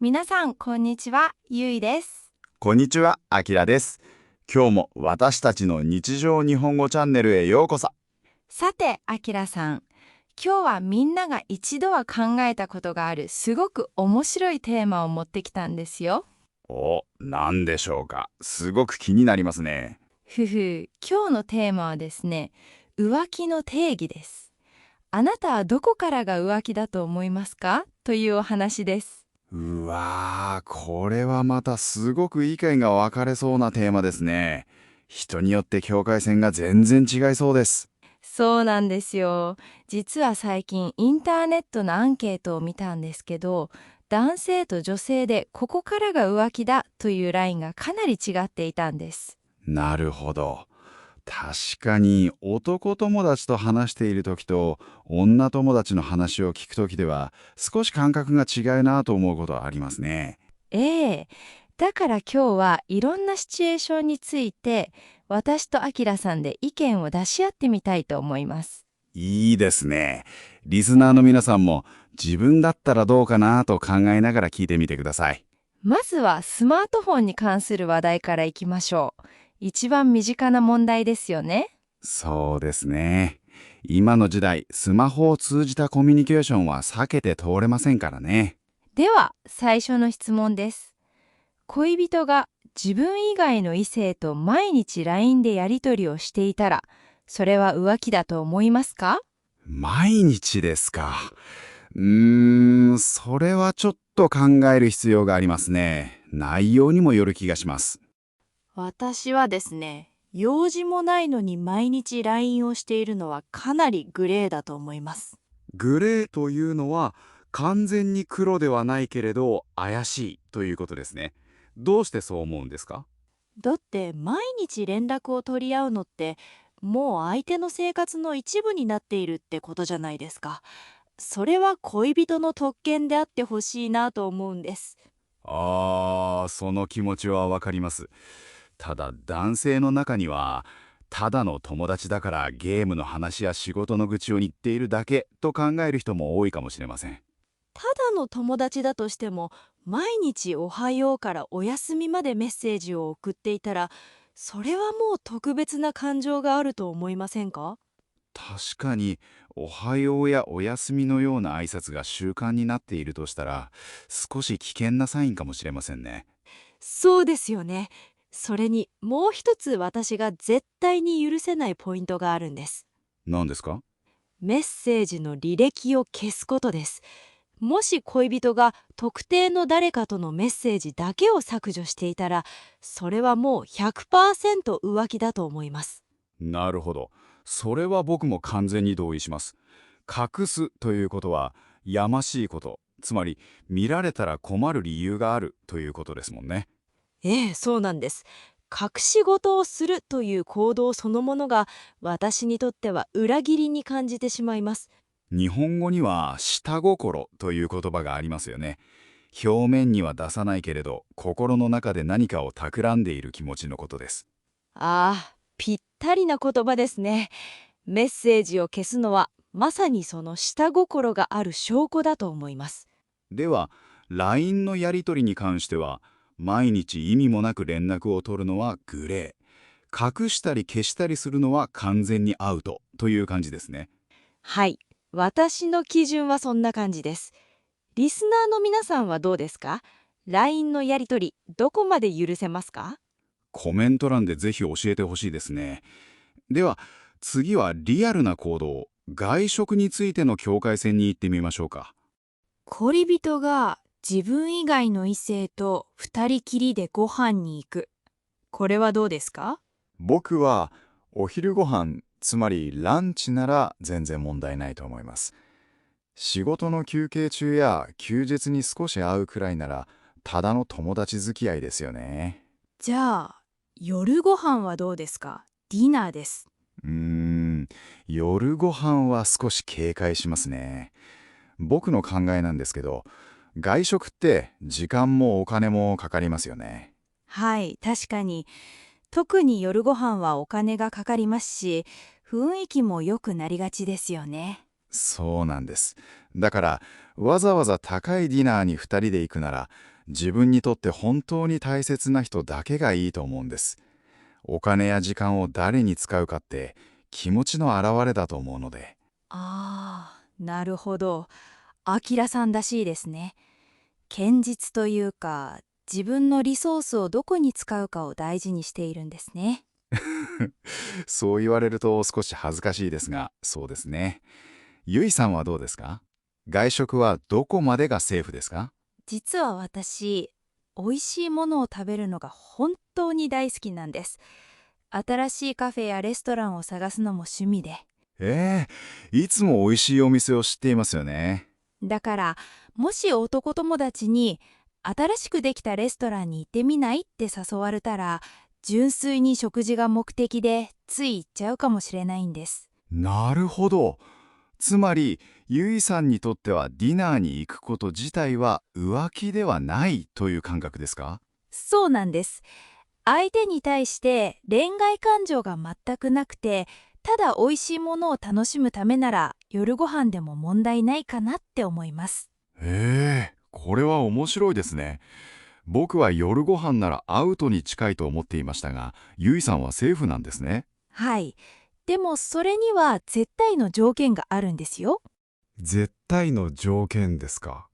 皆さん、こんにちは。ゆいです。こんにちは、あきらです。今日も私たちの日常日本語チャンネルへようこそ。さて、あきらさん。今日はみんなが一度は考えたことがあるすごく面白いテーマを持ってきたんですよ。何でしょうか。すごく気になりますね。今日のテーマはですね、浮気の定義です。あなたはどこからが浮気だと思いますかというお話です。うわー、これはまたすごく意見が分かれそうなテーマですね。人によって境界線が全然違いそうです。そうなんですよ。実は最近インターネットのアンケートを見たんですけど、男性と女性でここからが浮気だというラインがかなり違っていたんです。なるほど。確かに男友達と話している時と女友達の話を聞く時では少し感覚が違うなと思うことはありますね。ええ。だから今日はいろんなシチュエーションについて私とアキラさんで意見を出し合ってみたいと思います。いいですね。リスナーの皆さんも自分だったらどうかなと考えながら聞いてみてください。まずはスマートフォンに関する話題からいきましょう。一番身近な問題ですよね。そうですね。今の時代、スマホを通じたコミュニケーションは避けて通れませんからね。では最初の質問です。恋人が自分以外の異性と毎日 LINE でやり取りをしていたら、それは浮気だと思いますか？毎日ですか。それはちょっと考える必要がありますね。内容にもよる気がします。私はですね、用事もないのに毎日 LINE をしているのはかなりグレーだと思います。グレーというのは完全に黒ではないけれど怪しいということですね。どうしてそう思うんですか？だって毎日連絡を取り合うのってもう相手の生活の一部になっているってことじゃないですか。それは恋人の特権であってほしいなと思うんです。その気持ちはわかります。ただ男性の中には、ただの友達だからゲームの話や仕事の愚痴を言っているだけと考える人も多いかもしれません。ただの友達だとしても毎日おはようからおやすみまでメッセージを送っていたらそれはもう特別な感情があると思いませんか？確かに、おはようやおやすみのような挨拶が習慣になっているとしたら、少し危険なサインかもしれませんね。そうですよね。それにもう一つ私が絶対に許せないポイントがあるんです。何ですか？メッセージの履歴を消すことです。もし恋人が特定の誰かとのメッセージだけを削除していたら、それはもう100%浮気だと思います。なるほど。それは僕も完全に同意します。隠すということは、やましいこと、つまり見られたら困る理由があるということですもんね。ええ、そうなんです。隠し事をするという行動そのものが私にとっては裏切りに感じてしまいます。日本語には下心という言葉がありますよね。表面には出さないけれど、心の中で何かを企んでいる気持ちのことです。ああ、ぴったりな言葉ですね。メッセージを消すのはまさにその下心がある証拠だと思います。では、LINE のやり取りに関しては、毎日意味もなく連絡を取るのはグレー。隠したり消したりするのは完全にアウトという感じですね。はい、私の基準はそんな感じです。リスナーの皆さんはどうですか？ LINE のやり取り、どこまで許せますか？コメント欄でぜひ教えてほしいですね。では、次はリアルな行動、外食についての境界線に行ってみましょうか。恋人が自分以外の異性と二人きりでご飯に行く。これはどうですか？僕はお昼ご飯、つまりランチなら全然問題ないと思います。仕事の休憩中や休日に少し会うくらいなら、ただの友達付き合いですよね。じゃあ、夜ご飯はどうですか？ディナーです。うーん、夜ご飯は少し警戒しますね。僕の考えなんですけど、外食って時間もお金もかかりますよね。はい、確かに。特に夜ご飯はお金がかかりますし、雰囲気も良くなりがちですよね。そうなんです。だからわざわざ高いディナーに2人で行くなら、自分にとって本当に大切な人だけがいいと思うんです。お金や時間を誰に使うかって気持ちの表れだと思うので。ああ、なるほど。アキラさんらしいですね。堅実というか、自分のリソースをどこに使うかを大事にしているんですね。そう言われると少し恥ずかしいですが、そうですね。ゆいさんはどうですか？外食はどこまでがセーフですか？実は私、美味しいものを食べるのが本当に大好きなんです。新しいカフェやレストランを探すのも趣味で。いつも美味しいお店を知っていますよね。だから、もし男友達に新しくできたレストランに行ってみないって誘われたら、純粋に食事が目的でつい行っちゃうかもしれないんです。なるほど。つまり、ゆいさんにとってはディナーに行くこと自体は浮気ではないという感覚ですか？そうなんです。相手に対して恋愛感情が全くなくて、ただ美味しいものを楽しむためなら夜ご飯でも問題ないかなって思います。これは面白いですね。僕は夜ご飯ならアウトに近いと思っていましたが、ゆいさんはセーフなんですね。はい。でもそれには絶対の条件があるんですよ。絶対の条件ですか。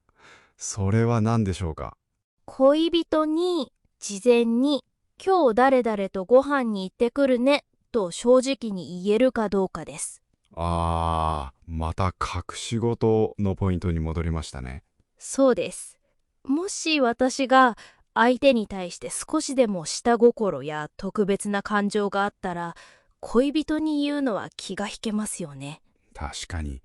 それは何でしょうか。恋人に事前に今日誰々とご飯に行ってくるねと正直に言えるかどうかです。また隠し事のポイントに戻りましたね。そうです。もし私が相手に対して少しでも下心や特別な感情があったら、恋人に言うのは気が引けますよね。確かに。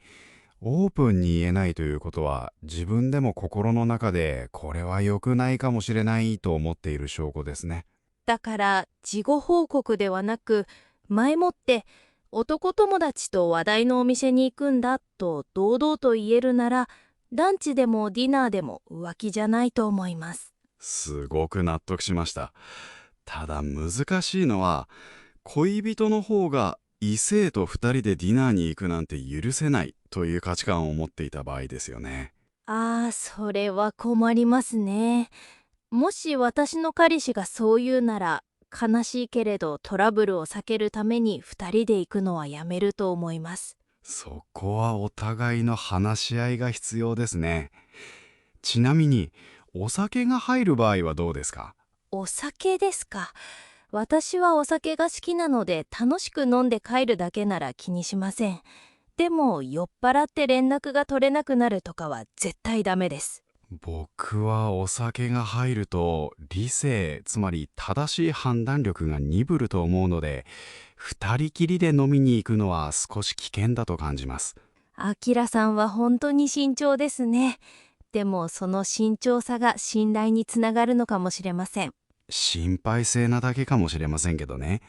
オープンに言えないということは、自分でも心の中でこれは良くないかもしれないと思っている証拠ですね。だから事後報告ではなく、前もって男友達と話題のお店に行くんだと堂々と言えるなら、ランチでもディナーでも浮気じゃないと思います。すごく納得しました。ただ難しいのは、恋人の方が異性と二人でディナーに行くなんて許せないという価値観を持っていた場合ですよね。それは困りますね。もし私の彼氏がそう言うなら、悲しいけれどトラブルを避けるために2人で行くのはやめると思います。そこはお互いの話し合いが必要ですね。ちなみに、お酒が入る場合はどうですか？お酒ですか。私はお酒が好きなので楽しく飲んで帰るだけなら気にしません。でも酔っ払って連絡が取れなくなるとかは絶対ダメです。僕はお酒が入ると理性、つまり正しい判断力が鈍ると思うので、二人きりで飲みに行くのは少し危険だと感じます。あきらさんは本当に慎重ですね。でもその慎重さが信頼につながるのかもしれません。心配性なだけかもしれませんけどね。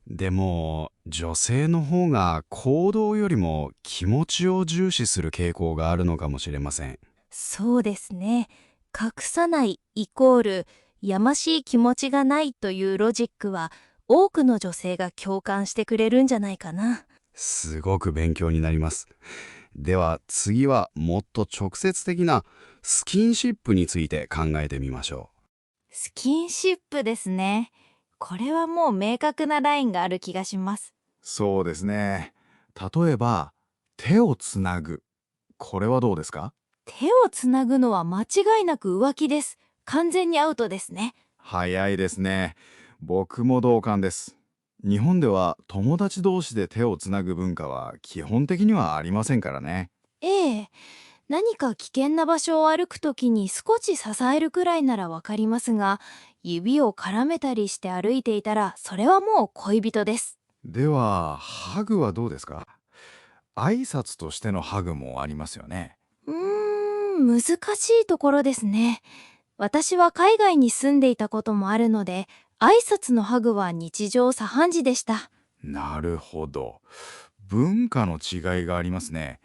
でも、女性の方が行動よりも気持ちを重視する傾向があるのかもしれません。そうですね。隠さないイコールやましい気持ちがないというロジックは多くの女性が共感してくれるんじゃないかな。すごく勉強になります。では次はもっと直接的なスキンシップについて考えてみましょスキンシップですね。これはもう明確なラインがある気がします。そうですね。例えば、手をつなぐ。これはどうですか？手をつなぐのは間違いなく浮気です。完全にアウトですね。早いですね。僕も同感です。日本では友達同士で手をつなぐ文化は基本的にはありませんからね。ええ。何か危険な場所を歩くときに少し支えるくらいならわかりますが、指を絡めたりして歩いていたらそれはもう恋人です。では、ハグはどうですか？挨拶としてのハグもありますよね。難しいところですね。私は海外に住んでいたこともあるので、挨拶のハグは日常茶飯事でした。なるほど。文化の違いがありますね。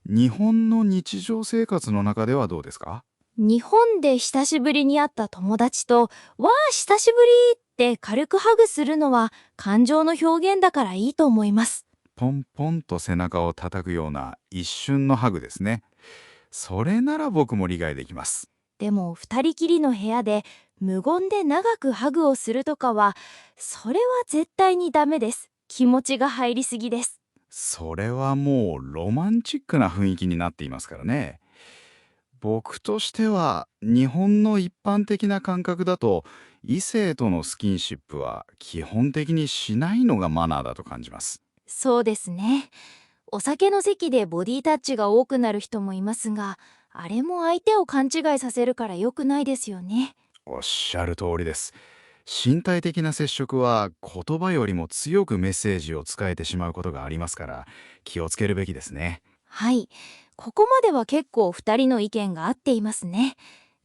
日本の日常生活の中ではどうですか？日本で久しぶりに会った友達と、わあ久しぶりって軽くハグするのは感情の表現だからいいと思います。ポンポンと背中を叩くような一瞬のハグですね。それなら僕も理解できます。でも二人きりの部屋で無言で長くハグをするとかは、それは絶対にダメです。気持ちが入りすぎです。それはもうロマンチックな雰囲気になっていますからね。僕としては日本の一般的な感覚だと異性とのスキンシップは基本的にしないのがマナーだと感じます。そうですね。お酒の席でボディタッチが多くなる人もいますが、あれも相手を勘違いさせるから良くないですよね。おっしゃる通りです。身体的な接触は言葉よりも強くメッセージを伝えてしまうことがありますから気をつけるべきですね。はい。ここまでは結構二人の意見が合っていますね。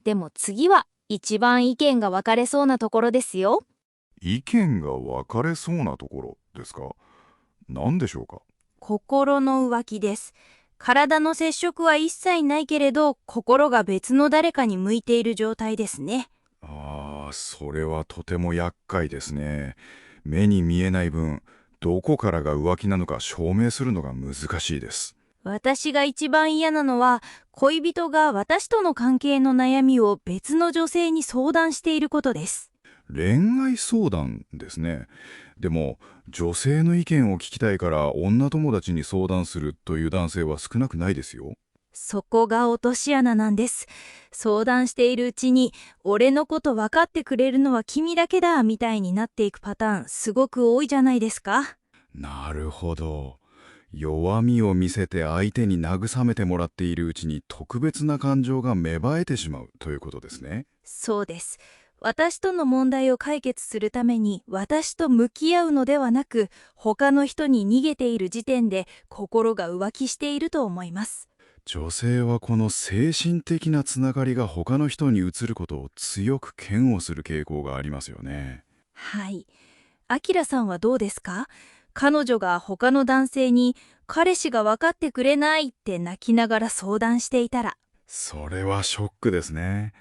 でも次は一番意見が分かれそうなところですよ。意見が分かれそうなところですか？何でしょうか？心の浮気です。体の接触は一切ないけれど、心が別の誰かに向いている状態ですね。それはとても厄介ですね。目に見えない分、どこからが浮気なのか証明するのが難しいです。私が一番嫌なのは、恋人が私との関係の悩みを別の女性に相談していることです。恋愛相談ですね。でも、女性の意見を聞きたいから女友達に相談するという男性は少なくないですよ。そこが落とし穴なんです。相談しているうちに、俺のこと分かってくれるのは君だけだ、みたいになっていくパターン、すごく多いじゃないですか。なるほど。弱みを見せて相手に慰めてもらっているうちに特別な感情が芽生えてしまうということですね。そうです。私との問題を解決するために私と向き合うのではなく、他の人に逃げている時点で心が浮気していると思います。女性はこの精神的なつながりが他の人に移ることを強く嫌悪する傾向がありますよね。はい。あきらさんはどうですか？彼女が他の男性に彼氏が分かってくれないって泣きながら相談していたら。それはショックですね。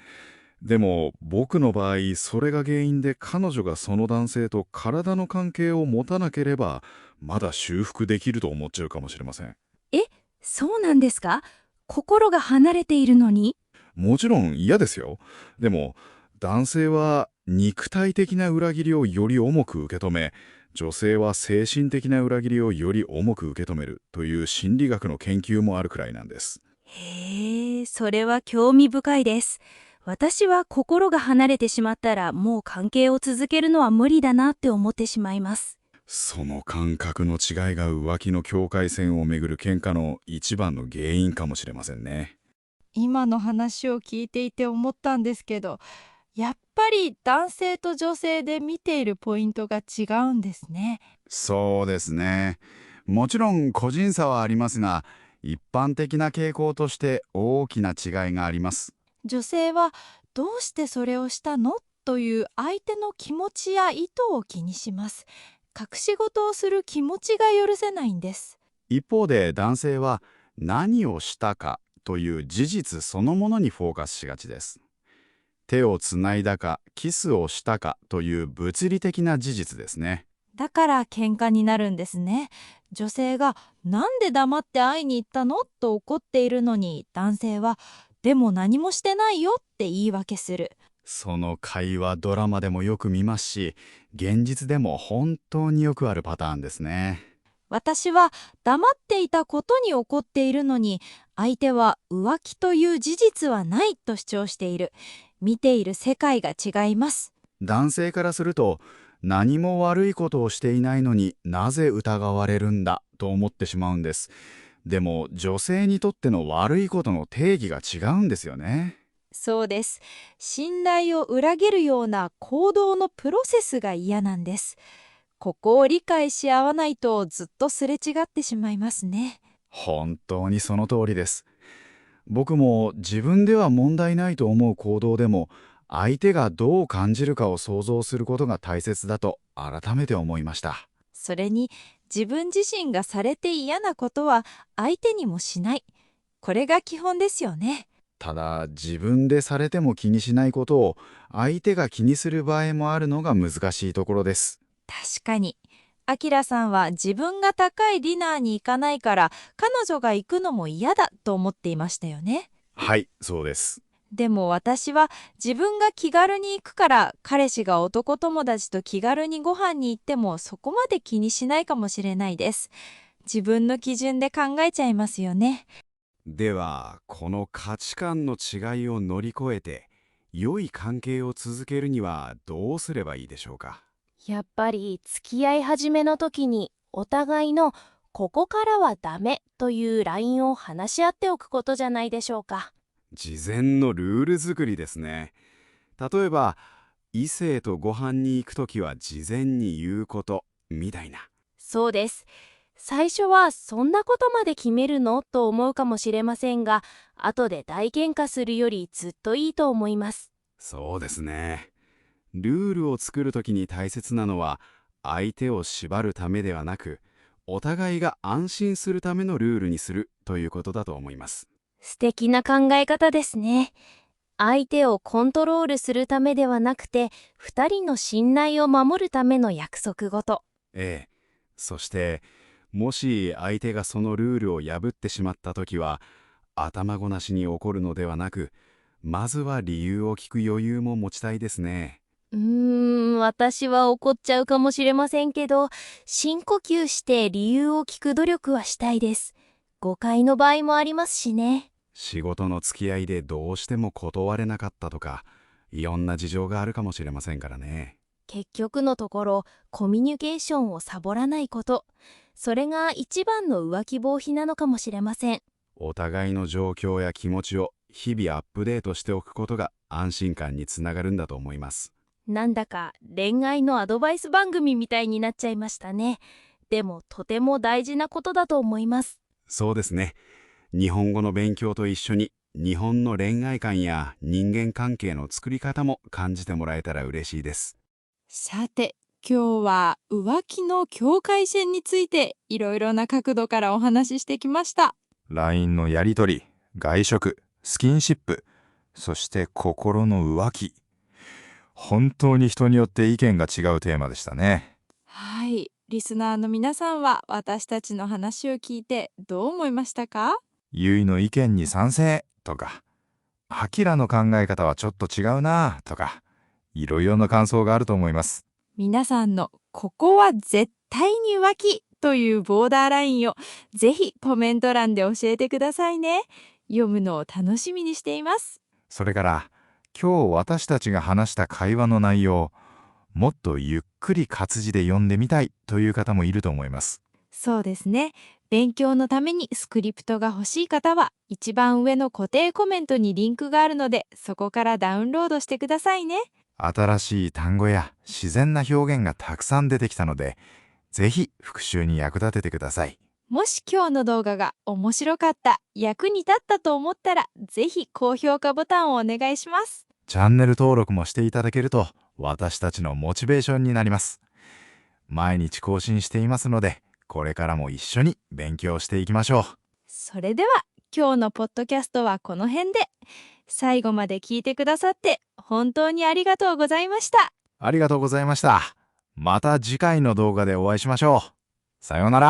でも僕の場合、それが原因で彼女がその男性と体の関係を持たなければ、まだ修復できると思っちゃうかもしれません。そうなんですか？心が離れているのに？もちろん嫌ですよ。でも男性は肉体的な裏切りをより重く受け止め、女性は精神的な裏切りをより重く受け止めるという心理学の研究もあるくらいなんです。へえ、それは興味深いです。私は心が離れてしまったらもう関係を続けるのは無理だなって思ってしまいます。その感覚の違いが浮気の境界線をめぐる喧嘩の一番の原因かもしれませんね。今の話を聞いていて思ったんですけど、やっぱり男性と女性で見ているポイントが違うんですね。そうですね。もちろん個人差はありますが、一般的な傾向として大きな違いがあります。女性はどうしてそれをしたのという相手の気持ちや意図を気にします。隠し事をする気持ちが許せないんです。一方で男性は何をしたかという事実そのものにフォーカスしがちです。手をつないだかキスをしたかという物理的な事実ですね。だから喧嘩になるんですね。女性がなんで黙って会いに行ったのと怒っているのに、男性はでも何もしてないよって言い訳する。その会話ドラマでもよく見ますし、現実でも本当によくあるパターンですね。私は黙っていたことに怒っているのに、相手は浮気という事実はないと主張している。見ている世界が違います。男性からすると、何も悪いことをしていないのになぜ疑われるんだと思ってしまうんです。でも女性にとっての悪いことの定義が違うんですよね。そうです。信頼を裏切るような行動のプロセスが嫌なんです。ここを理解し合わないとずっとすれ違ってしまいますね。本当にその通りです。僕も自分では問題ないと思う行動でも、相手がどう感じるかを想像することが大切だと改めて思いました。それに自分自身がされて嫌なことは相手にもしない。これが基本ですよね。ただ自分でされても気にしないことを相手が気にする場合もあるのが難しいところです。確かに。アキラさんは自分が高いディナーに行かないから彼女が行くのも嫌だと思っていましたよね。はい、そうです。でも私は自分が気軽に行くから彼氏が男友達と気軽にご飯に行ってもそこまで気にしないかもしれないです。自分の基準で考えちゃいますよね。では、この価値観の違いを乗り越えて、良い関係を続けるにはどうすればいいでしょうか。やっぱり付き合い始めの時にお互いのここからはダメというラインを話し合っておくことじゃないでしょうか。事前のルール作りですね。例えば、異性とご飯に行くときは事前に言うことみたいな。そうです。最初はそんなことまで決めるのと思うかもしれませんが、後で大喧嘩するよりずっといいと思います。そうですね。ルールを作るときに大切なのは、相手を縛るためではなく、お互いが安心するためのルールにするということだと思います。素敵な考え方ですね。相手をコントロールするためではなくて、2人の信頼を守るための約束事。ええ。そして、もし相手がそのルールを破ってしまったときは、頭ごなしに怒るのではなく、まずは理由を聞く余裕も持ちたいですね。私は怒っちゃうかもしれませんけど、深呼吸して理由を聞く努力はしたいです。誤解の場合もありますしね。仕事の付き合いでどうしても断れなかったとか、いろんな事情があるかもしれませんからね。結局のところ、コミュニケーションをサボらないこと。それが一番の浮気防止なのかもしれません。お互いの状況や気持ちを日々アップデートしておくことが安心感につながるんだと思います。なんだか恋愛のアドバイス番組みたいになっちゃいましたね。でもとても大事なことだと思います。そうですね。日本語の勉強と一緒に日本の恋愛観や人間関係の作り方も感じてもらえたら嬉しいです。さて、今日は浮気の境界線についていろいろな角度からお話ししてきました。 LINE のやり取り、外食、スキンシップ、そして心の浮気。本当に人によって意見が違うテーマでしたね。はい、リスナーの皆さんは私たちの話を聞いてどう思いましたか？ゆいの意見に賛成とか、アキラの考え方はちょっと違うなとか、いろいろな感想があると思います。皆さんのここは絶対に浮気というボーダーラインをぜひコメント欄で教えてくださいね。読むのを楽しみにしています。それから今日私たちが話した会話の内容、もっとゆっくり活字で読んでみたいという方もいると思います。そうですね。勉強のためにスクリプトが欲しい方は一番上の固定コメントにリンクがあるのでそこからダウンロードしてくださいね。新しい単語や自然な表現がたくさん出てきたので、ぜひ復習に役立ててください。もし今日の動画が面白かった、役に立ったと思ったらぜひ高評価ボタンをお願いします。チャンネル登録もしていただけると私たちのモチベーションになります。毎日更新していますので、これからも一緒に勉強していきましょう。それでは今日のポッドキャストはこの辺で。最後まで聞いてくださって本当にありがとうございました。ありがとうございました。また次回の動画でお会いしましょう。さようなら。